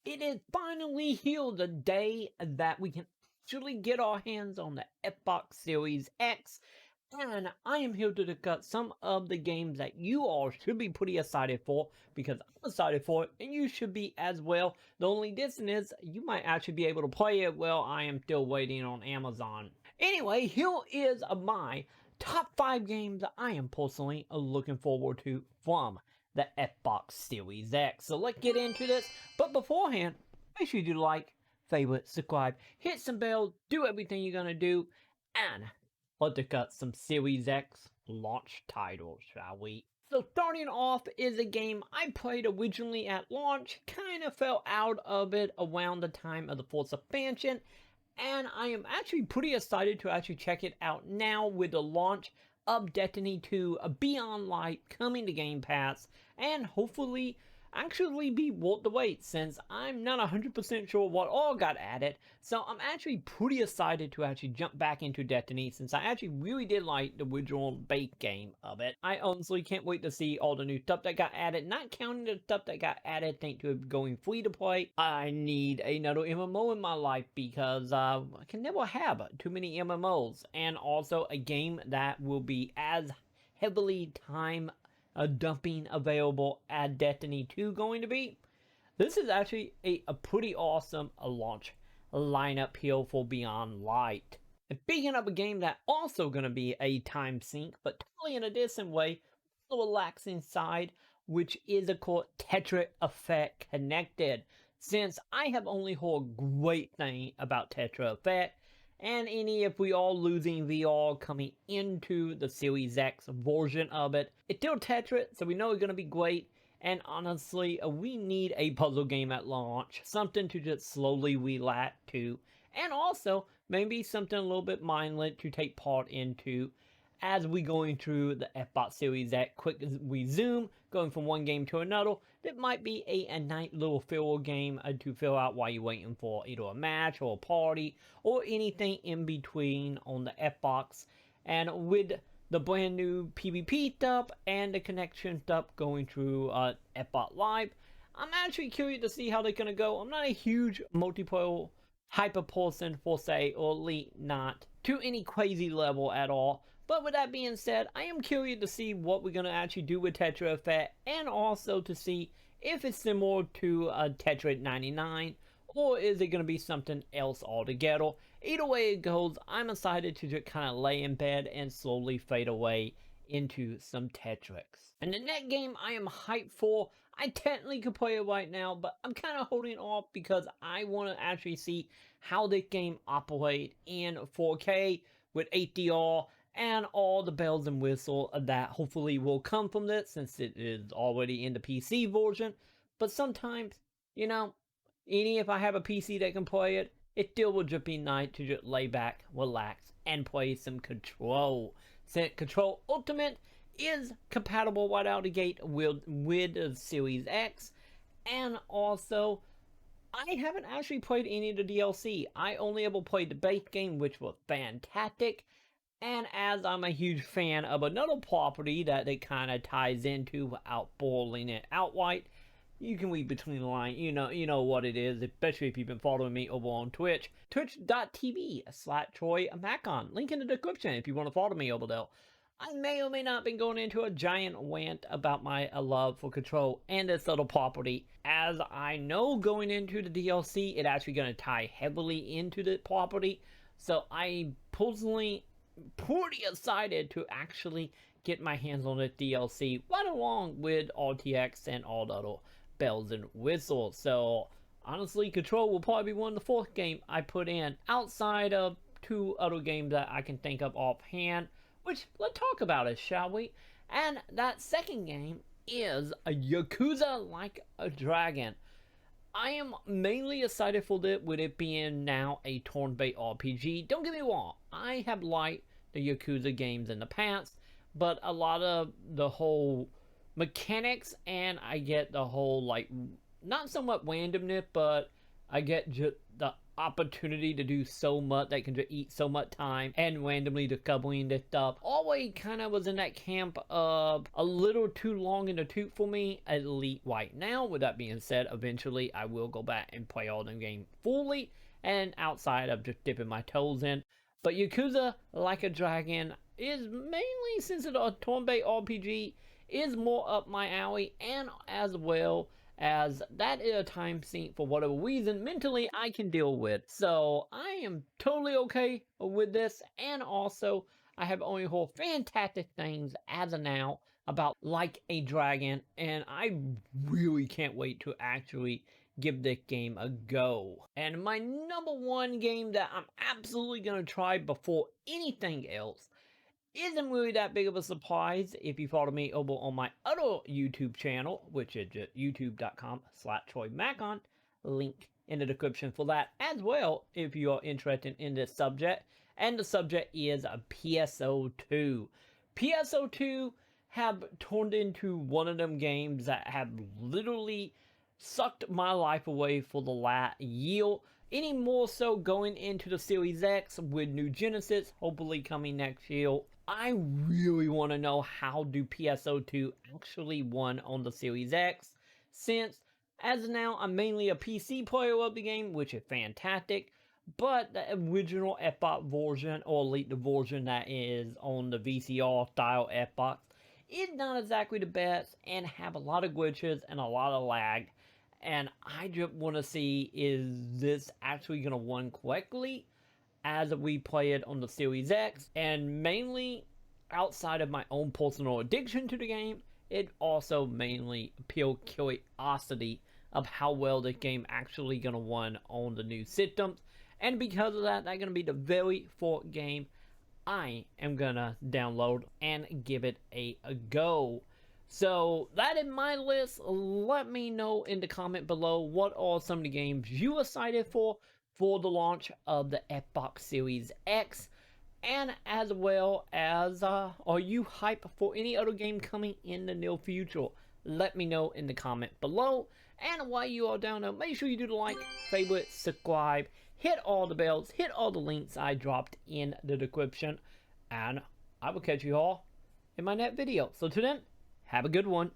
It is finally here, the day that we can actually get our hands on the Xbox Series X. And I am here to discuss some of the games that you all should be pretty excited for, because I'm excited for it and you should be as well. The only difference is you might actually be able to play it while I am still waiting on Amazon. Anyway, here is my top 5 games that I am personally looking forward to from the Xbox Series X. So let's get into this. But beforehand, make sure you do like, favorite, subscribe, hit some bells, do everything you're gonna do, and let's discuss some Series X launch titles, shall we? So starting off is a game I played originally at launch, kind of fell out of it around the time of the fourth expansion, and I am actually pretty excited to actually check it out now with the launch of Destiny 2 Beyond Light coming to Game Pass, and hopefully actually be worth the wait, since I'm not 100% sure what all got added. So I'm actually pretty excited to actually jump back into Destiny, since I actually really did like the original base game of it. I honestly can't wait to see all the new stuff that got added, not counting the stuff that got added thanks to it going free to play. I need another MMO in my life, because I can never have too many MMOs, and also a game that will be as heavily time dumping available at Destiny 2 going to be. This is actually a pretty awesome launch lineup here for Beyond Light. And speaking of a game that also going to be a time sink, but totally in a different way, the relaxing side, which is of course Tetris Effect Connected. Since I have only heard great thing about Tetris Effect, and if we are losing VR coming into the Series X version of it, it's still Tetris, so we know it's going to be great. And honestly, we need a puzzle game at launch, something to just slowly relax to, and also maybe something a little bit mindless to take part into as we going through the Xbox Series X. Quick as we zoom, going from one game to another, that might be a nice little filler game to fill out while you're waiting for either a match or a party or anything in between on the Xbox. And with the brand new PvP stuff and the connection stuff going through Xbox Live, I'm actually curious to see how they're gonna go. I'm not a huge multiplayer hyper person for say, or at least not to any crazy level at all. But with that being said, I am curious to see what we're going to actually do with Tetris Effect, and also to see if it's similar to Tetris 99, or is it going to be something else altogether. Either way it goes, I'm excited to just kind of lay in bed and slowly fade away into some Tetris. And the next game I am hyped for, I technically could play it right now, but I'm kind of holding off because I want to actually see how this game operates in 4K with HDR and all the bells and whistles that hopefully will come from this, since it is already in the PC version. But sometimes, even if I have a PC that can play it, it still would just be nice to just lay back, relax, and play some Control. Since Control Ultimate is compatible right out the gate with the Series X, and also I haven't actually played any of the DLC. I only ever played the base game, which was fantastic. And as I'm a huge fan of another property that it kind of ties into without boiling it outright, you can read between the lines, you know what it is, especially if you've been following me over on Twitch. Twitch.tv/TroyMacon. Link in the description if you want to follow me over there. I may or may not be going into a giant rant about my love for Control and this other property, as I know going into the DLC, it's actually going to tie heavily into the property. So I personally pretty excited to actually get my hands on the DLC right along with RTX and all the other bells and whistles. So honestly, Control will probably be one of the fourth game I put in outside of 2 other games that I can think of offhand, which let's talk about it, shall we? And that second game is a Yakuza Like a Dragon. I am mainly excited for this, with it being now a turn-based RPG. Don't get me wrong, I have liked the Yakuza games in the past, but a lot of the whole mechanics, and I get the whole, like, not somewhat randomness, but I get just the opportunity to do so much that can just eat so much time and randomly discovering this stuff. Always kind of was in that camp of a little too long in the tooth for me, at least right now. With that being said, eventually I will go back and play all the game fully and outside of just dipping my toes in. But Yakuza Like a Dragon is mainly, since it's a turn-based RPG, is more up my alley, and as well as that is a time sink for whatever reason mentally I can deal with. So I am totally okay with this, and also I have only heard fantastic things as of now about Like a Dragon, and I really can't wait to actually give this game a go. And my number one game that I'm absolutely gonna try before anything else isn't really that big of a surprise if you follow me over on my other YouTube channel, which is just youtube.com/TroyMacon. Link in the description for that as well if you are interested in this subject. And the subject is a PSO2. PSO2 have turned into one of them games that have literally sucked my life away for the last year. Any more so going into the Series X with New Genesis, hopefully coming next year. I really want to know how do PSO2 actually won on the Series X, since as of now I'm mainly a PC player of the game, which is fantastic, but the original Xbox version, or at least the version that is on the VCR style Xbox, is not exactly the best and have a lot of glitches and a lot of lag. And I just want to see, is this actually going to run correctly as we play it on the Series X? And mainly, outside of my own personal addiction to the game, it also mainly pure curiosity of how well this game actually going to run on the new systems. And because of that, that's going to be the very first game I am going to download and give it a go. So that is my list. Let me know in the comment below what are some of the games you excited for the launch of the Xbox Series X, and as well as are you hyped for any other game coming in the near future? Let me know in the comment below. And while you are down there, make sure you do the like, favorite, subscribe, hit all the bells, hit all the links I dropped in the description, and I will catch you all in my next video. So till then, have a good one.